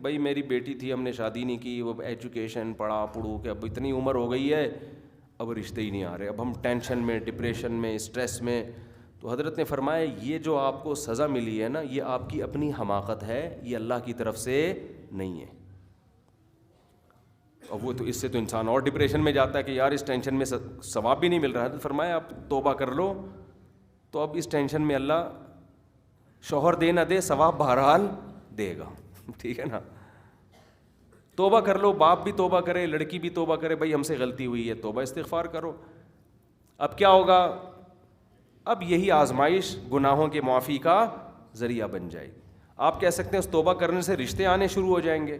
بھائی میری بیٹی تھی, ہم نے شادی نہیں کی, وہ ایجوکیشن پڑھا پڑھو کہ اب اتنی عمر ہو گئی ہے, اب رشتے ہی نہیں آ رہے, اب ہم ٹینشن میں, ڈپریشن میں, اسٹریس میں. تو حضرت نے فرمایا یہ جو آپ کو سزا ملی ہے نا, یہ آپ کی اپنی حماقت ہے, یہ اللہ کی طرف سے نہیں ہے. اور وہ تو اس سے تو انسان اور ڈپریشن میں جاتا ہے کہ یار اس ٹینشن میں ثواب بھی نہیں مل رہا ہے. تو فرمایا آپ توبہ کر لو, تو اب اس ٹینشن میں اللہ شوہر دے نہ دے ثواب بہرحال دے گا. ٹھیک ہے نا, توبہ کر لو, باپ بھی توبہ کرے, لڑکی بھی توبہ کرے, بھائی ہم سے غلطی ہوئی ہے, توبہ استغفار کرو. اب کیا ہوگا, اب یہی آزمائش گناہوں کے معافی کا ذریعہ بن جائے گی. آپ کہہ سکتے ہیں اس توبہ کرنے سے رشتے آنے شروع ہو جائیں گے.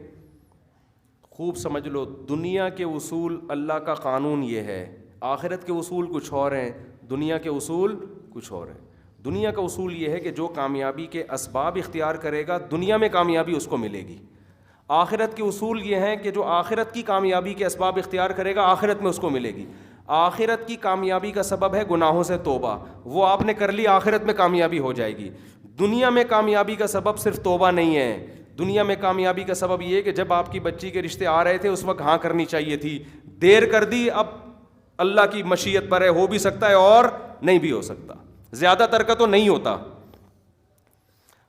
خوب سمجھ لو, دنیا کے اصول اللہ کا قانون یہ ہے, آخرت کے اصول کچھ اور ہیں, دنیا کے اصول کچھ اور ہیں. دنیا کا اصول یہ ہے کہ جو کامیابی کے اسباب اختیار کرے گا دنیا میں کامیابی اس کو ملے گی. آخرت کے اصول یہ ہیں کہ جو آخرت کی کامیابی کے اسباب اختیار کرے گا آخرت میں اس کو ملے گی. آخرت کی کامیابی کا سبب ہے گناہوں سے توبہ, وہ آپ نے کر لی آخرت میں کامیابی ہو جائے گی. دنیا میں کامیابی کا سبب صرف توبہ نہیں ہے, دنیا میں کامیابی کا سبب یہ ہے کہ جب آپ کی بچی کے رشتے آ رہے تھے اس وقت ہاں کرنی چاہیے تھی, دیر کر دی, اب اللہ کی مشیت پر ہے, ہو بھی سکتا ہے اور نہیں بھی ہو سکتا, زیادہ تر کا تو نہیں ہوتا.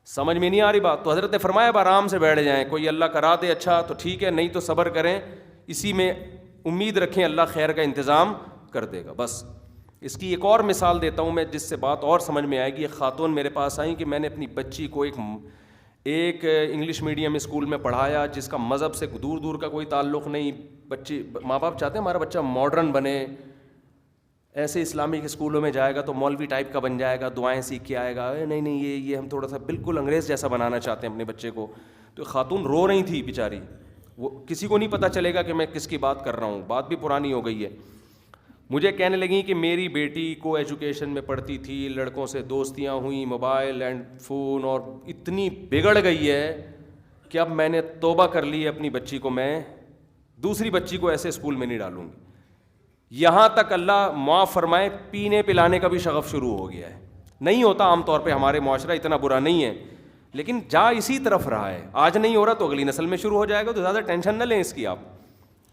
سمجھ میں نہیں آ رہی بات؟ تو حضرت نے فرمایا اب آرام سے بیٹھ جائیں, کوئی اللہ کرا دے اچھا تو ٹھیک ہے, نہیں تو صبر کریں, اسی میں امید رکھیں اللہ خیر کا انتظام کر دے گا. بس اس کی ایک اور مثال دیتا ہوں میں جس سے بات اور سمجھ میں آئے گی. ایک خاتون میرے پاس آئیں کہ میں نے اپنی بچی کو ایک انگلش میڈیم اسکول میں پڑھایا جس کا مذہب سے دور دور کا کوئی تعلق نہیں. بچی ماں باپ چاہتے ہیں ہمارا بچہ ماڈرن بنے, ایسے اسلامک اسکولوں میں جائے گا تو مولوی ٹائپ کا بن جائے گا, دعائیں سیکھ کے آئے گا, نہیں یہ ہم تھوڑا سا بالکل انگریز جیسا بنانا چاہتے ہیں اپنے بچے کو. تو خاتون رو رہی تھی بیچاری, وہ کسی کو نہیں پتہ چلے گا کہ میں کس کی بات کر رہا ہوں, بات بھی پرانی ہو گئی ہے. مجھے کہنے لگیں کہ میری بیٹی کو ایجوکیشن میں پڑھتی تھی, لڑکوں سے دوستیاں ہوئیں, موبائل اینڈ فون, اور اتنی بگڑ گئی ہے کہ اب میں نے توبہ کر لی ہے, اپنی بچی کو میں دوسری بچی کو ایسے اسکول میں نہیں ڈالوں گی. یہاں تک اللہ معاف فرمائے پینے پلانے کا بھی شغف شروع ہو گیا ہے. نہیں ہوتا عام طور پہ, ہمارے معاشرہ اتنا برا نہیں ہے, لیکن جا اسی طرف رہا ہے. آج نہیں ہو رہا تو اگلی نسل میں شروع ہو جائے گا, تو زیادہ ٹینشن نہ لیں اس کی آپ.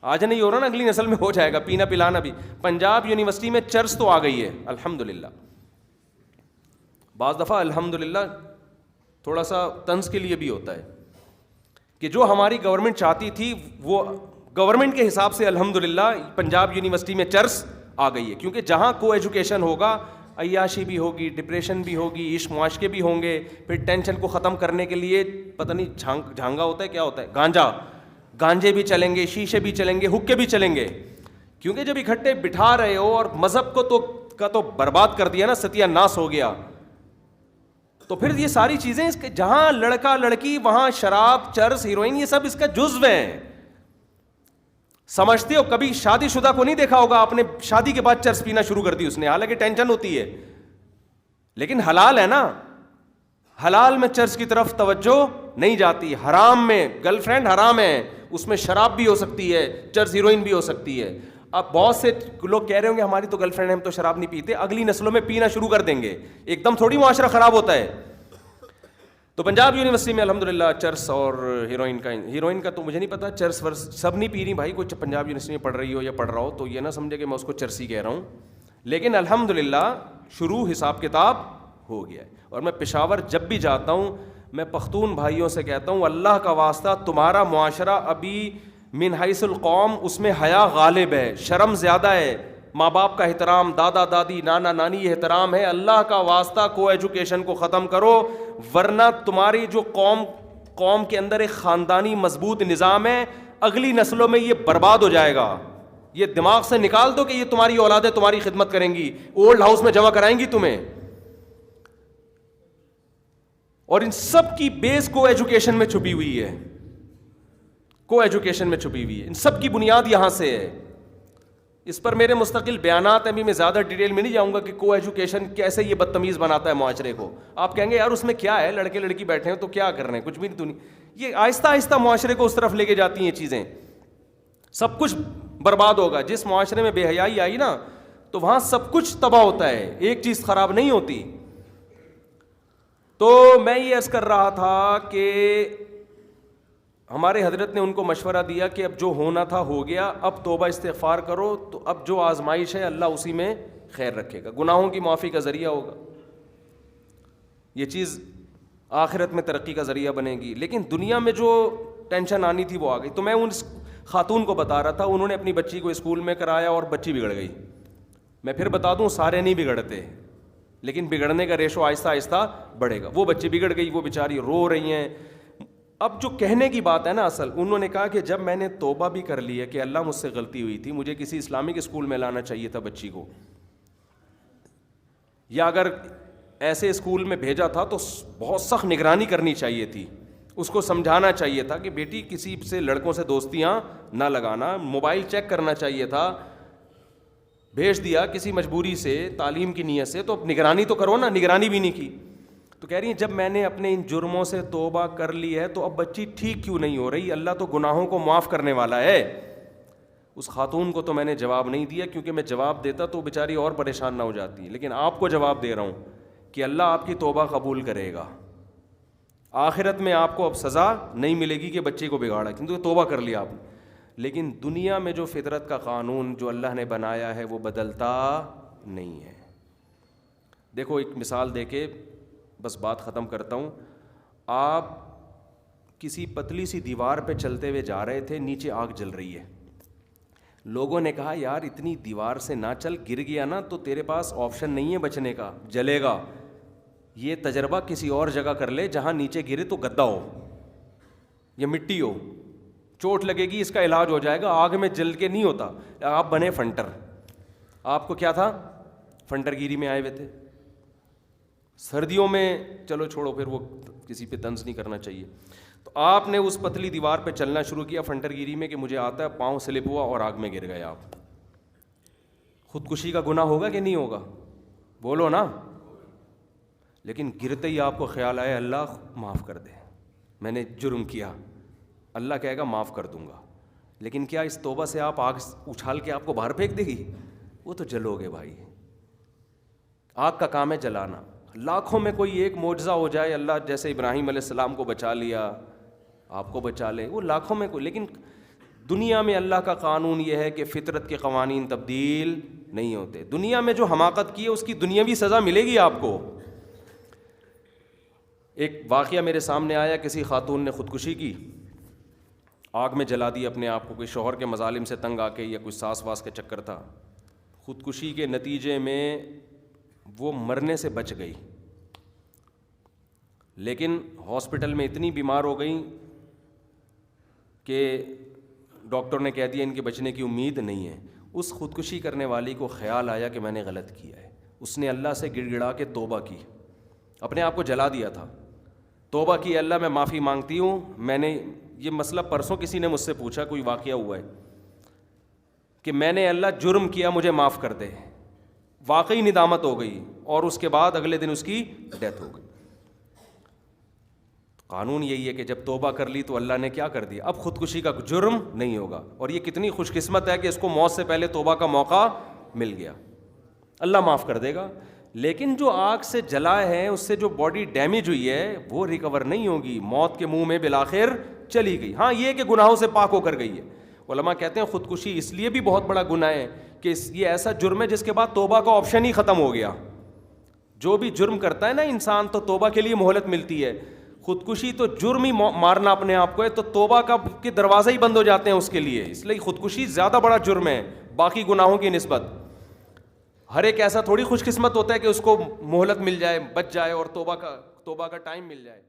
آج نہیں ہو رہا نا, اگلی نسل میں ہو جائے گا پینا پلانا بھی. پنجاب یونیورسٹی میں چرس تو آ گئی ہے الحمدللہ. بعض دفعہ الحمدللہ تھوڑا سا طنز کے لیے بھی ہوتا ہے کہ جو ہماری گورنمنٹ چاہتی تھی وہ گورنمنٹ کے حساب سے الحمدللہ پنجاب یونیورسٹی میں چرس آ گئی ہے. کیونکہ جہاں کو ایجوکیشن ہوگا عیاشی بھی ہوگی, ڈپریشن بھی ہوگی, عشق معاشقے بھی ہوں گے. پھر ٹینشن کو ختم کرنے کے لیے پتہ نہیں جھانگا ہوتا ہے, کیا ہوتا ہے, گانجے بھی چلیں گے, شیشے بھی چلیں گے, حکے بھی چلیں گے. کیونکہ جب اکٹھے بٹھا رہے ہو اور مذہب کو تو برباد کر دیا نا, ستیہ ناس ہو گیا, تو پھر یہ ساری چیزیں اس کے جہاں لڑکا لڑکی وہاں شراب, چرس, ہیروئن, یہ سب اس کا جزو ہیں. سمجھتے ہو کبھی شادی شدہ کو نہیں دیکھا ہوگا آپ نے شادی کے بعد چرس پینا شروع کر دی اس نے, حالانکہ ٹینشن ہوتی ہے, لیکن حلال ہے نا, حلال میں چرس کی طرف توجہ نہیں جاتی. حرام میں گرل فرینڈ حرام ہے, اس میں شراب بھی ہو سکتی ہے, چرس ہیروئن بھی ہو سکتی ہے. اب بہت سے لوگ کہہ رہے ہوں گے ہماری تو گرل فرینڈ ہے, ہم تو شراب نہیں پیتے, اگلی نسلوں میں پینا شروع کر دیں گے, ایک دم تھوڑی معاشرہ خراب ہوتا ہے. تو پنجاب یونیورسٹی میں الحمدللہ چرس اور ہیروئن کا تو مجھے نہیں پتا, چرس ورس سب نہیں پی رہی بھائی, کوئی پنجاب یونیورسٹی میں پڑھ رہی ہو یا پڑھ رہا ہو تو یہ نہ سمجھے کہ میں اس کو چرسی کہہ رہا ہوں, لیکن الحمدللہ شروع حساب کتاب ہو گیا ہے. اور میں پشاور جب بھی جاتا ہوں میں پختون بھائیوں سے کہتا ہوں اللہ کا واسطہ تمہارا معاشرہ ابھی من حیث القوم اس میں حیا غالب ہے, شرم زیادہ ہے, ماں باپ کا احترام, دادا دادی نانا نانی احترام ہے. اللہ کا واسطہ کو ایجوکیشن کو ختم کرو, ورنہ تمہاری جو قوم کے اندر ایک خاندانی مضبوط نظام ہے, اگلی نسلوں میں یہ برباد ہو جائے گا. یہ دماغ سے نکال دو کہ یہ تمہاری اولادیں تمہاری خدمت کریں گی, اولڈ ہاؤس میں جمع کرائیں گی تمہیں. اور ان سب کی بیس کو ایجوکیشن میں چھپی ہوئی ہے, کو ایجوکیشن میں چھپی ہوئی ہے, ان سب کی بنیاد یہاں سے ہے. اس پر میرے مستقل بیانات ہیں, ابھی میں زیادہ ڈیٹیل میں نہیں جاؤں گا کہ کو ایجوکیشن کیسے یہ بدتمیز بناتا ہے معاشرے کو. آپ کہیں گے یار اس میں کیا ہے, لڑکے لڑکی بیٹھے ہیں تو کیا کر رہے ہیں, کچھ بھی تو نہیں. یہ آہستہ آہستہ معاشرے کو اس طرف لے کے جاتی ہیں چیزیں, سب کچھ برباد ہوگا. جس معاشرے میں بے حیائی آئی نا تو وہاں سب کچھ تباہ ہوتا ہے, ایک چیز خراب نہیں ہوتی. تو میں یہ عرض کر رہا تھا کہ ہمارے حضرت نے ان کو مشورہ دیا کہ اب جو ہونا تھا ہو گیا, اب توبہ استغفار کرو, تو اب جو آزمائش ہے اللہ اسی میں خیر رکھے گا, گناہوں کی معافی کا ذریعہ ہوگا, یہ چیز آخرت میں ترقی کا ذریعہ بنے گی. لیکن دنیا میں جو ٹینشن آنی تھی وہ آ گئی. تو میں ان خاتون کو بتا رہا تھا, انہوں نے اپنی بچی کو اسکول میں کرایا اور بچی بگڑ گئی. میں پھر بتا دوں, سارے نہیں بگڑتے, لیکن بگڑنے کا ریشو آہستہ آہستہ بڑھے گا. وہ بچی بگڑ گئی, وہ بیچاری رو رہی ہیں. اب جو کہنے کی بات ہے نا اصل, انہوں نے کہا کہ جب میں نے توبہ بھی کر لی ہے کہ اللہ مجھ سے غلطی ہوئی تھی, مجھے کسی اسلامک اسکول میں لانا چاہیے تھا بچی کو, یا اگر ایسے اسکول میں بھیجا تھا تو بہت سخت نگرانی کرنی چاہیے تھی, اس کو سمجھانا چاہیے تھا کہ بیٹی کسی سے لڑکوں سے دوستیاں نہ لگانا, موبائل چیک کرنا چاہیے تھا. بھیج دیا کسی مجبوری سے, تعلیم کی نیت سے, تو اب نگرانی تو کرو نا, نگرانی بھی نہیں کی. تو کہہ رہی ہیں جب میں نے اپنے ان جرموں سے توبہ کر لی ہے تو اب بچی ٹھیک کیوں نہیں ہو رہی, اللہ تو گناہوں کو معاف کرنے والا ہے. اس خاتون کو تو میں نے جواب نہیں دیا, کیونکہ میں جواب دیتا تو بیچاری اور پریشان نہ ہو جاتی. لیکن آپ کو جواب دے رہا ہوں کہ اللہ آپ کی توبہ قبول کرے گا. آخرت میں آپ کو اب سزا نہیں ملے گی کہ بچے کو بگاڑا, کیونکہ توبہ کر لیا آپ نے. لیکن دنیا میں جو فطرت کا قانون جو اللہ نے بنایا ہے وہ بدلتا نہیں ہے. دیکھو ایک مثال دے کے بس بات ختم کرتا ہوں. آپ کسی پتلی سی دیوار پہ چلتے ہوئے جا رہے تھے, نیچے آگ جل رہی ہے. لوگوں نے کہا یار اتنی دیوار سے نہ چل, گر گیا نا تو تیرے پاس آپشن نہیں ہے بچنے کا, جلے گا. یہ تجربہ کسی اور جگہ کر لے جہاں نیچے گرے تو گدا ہو یا مٹی ہو, چوٹ لگے گی, اس کا علاج ہو جائے گا. آگ میں جل کے نہیں ہوتا. آپ بنے فنٹر, آپ کو کیا تھا, فنٹر گیری میں آئے ہوئے تھے. سردیوں میں چلو چھوڑو, پھر وہ کسی پہ طنز نہیں کرنا چاہیے. تو آپ نے اس پتلی دیوار پہ چلنا شروع کیا فنٹر گیری میں کہ مجھے آتا ہے, پاؤں سلپ ہوا اور آگ میں گر گئے آپ. خودکشی کا گناہ ہوگا کہ نہیں ہوگا, بولو نا. لیکن گرتے ہی آپ کو خیال آیا اللہ معاف کر دے, میں نے جرم کیا. اللہ کہے گا معاف کر دوں گا. لیکن کیا اس توبہ سے آپ آگ اچھال کے آپ کو باہر پھینک دے گی؟ وہ تو جلو گے بھائی. آگ کا کام ہے جلانا. لاکھوں میں کوئی ایک معجزہ ہو جائے, اللہ جیسے ابراہیم علیہ السلام کو بچا لیا, آپ کو بچا لے, وہ لاکھوں میں کوئی. لیکن دنیا میں اللہ کا قانون یہ ہے کہ فطرت کے قوانین تبدیل نہیں ہوتے. دنیا میں جو حماقت کی ہے اس کی دنیاوی سزا ملے گی آپ کو. ایک واقعہ میرے سامنے آیا, کسی خاتون نے خودکشی کی, آگ میں جلا دی اپنے آپ کو, کوئی شوہر کے مظالم سے تنگ آ کے یا کوئی ساس واس کا چکر تھا. خودکشی کے نتیجے میں وہ مرنے سے بچ گئی, لیکن ہاسپٹل میں اتنی بیمار ہو گئی کہ ڈاکٹر نے کہہ دیا ان کے بچنے کی امید نہیں ہے. اس خودکشی کرنے والی کو خیال آیا کہ میں نے غلط کیا ہے. اس نے اللہ سے گڑ گڑا کے توبہ کی, اپنے آپ کو جلا دیا تھا. توبہ کی, اللہ میں معافی مانگتی ہوں, میں نے یہ مسئلہ پرسوں کسی نے مجھ سے پوچھا, کوئی واقعہ ہوا ہے کہ میں نے اللہ جرم کیا مجھے معاف کر دے. واقعی ندامت ہو گئی, اور اس کے بعد اگلے دن اس کی ڈیتھ ہو گئی. قانون یہی ہے کہ جب توبہ کر لی تو اللہ نے کیا کر دیا, اب خودکشی کا جرم نہیں ہوگا. اور یہ کتنی خوش قسمت ہے کہ اس کو موت سے پہلے توبہ کا موقع مل گیا, اللہ معاف کر دے گا. لیکن جو آگ سے جلا ہے, اس سے جو باڈی ڈیمیج ہوئی ہے وہ ریکور نہیں ہوگی, موت کے منہ میں بالآخر چلی گئی. ہاں یہ کہ گناہوں سے پاک ہو کر گئی ہے. علماء کہتے ہیں خودکشی اس لیے بھی بہت بڑا گناہ ہے کہ یہ ایسا جرم ہے جس کے بعد توبہ کا آپشن ہی ختم ہو گیا. جو بھی جرم کرتا ہے نا انسان, تو توبہ کے لیے مہلت ملتی ہے. خودکشی تو جرم ہی مارنا اپنے آپ کو ہے, تو توبہ کا کے دروازے ہی بند ہو جاتے ہیں اس کے لیے. اس لیے خودکشی زیادہ بڑا جرم ہے باقی گناہوں کی نسبت. ہر ایک ایسا تھوڑی خوش قسمت ہوتا ہے کہ اس کو مہلت مل جائے, بچ جائے اور توبہ کا ٹائم مل جائے.